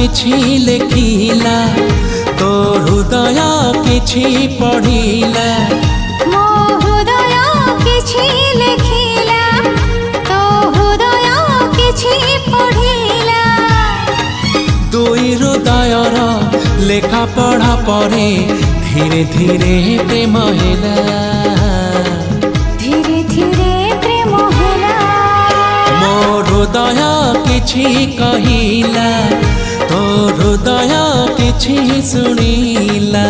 किछि लेखिला तो हृदय किछि पढ़िला मो हृदय किछि लेखिला तो हृदय किछि पढ़िला दुई हृदयर लेखा पढ़ा परे धीरे धीरे प्रेम होला धीरे धीरे प्रेम होला मो हृदय किछि कहिला तो हृदय किछि सुनिला।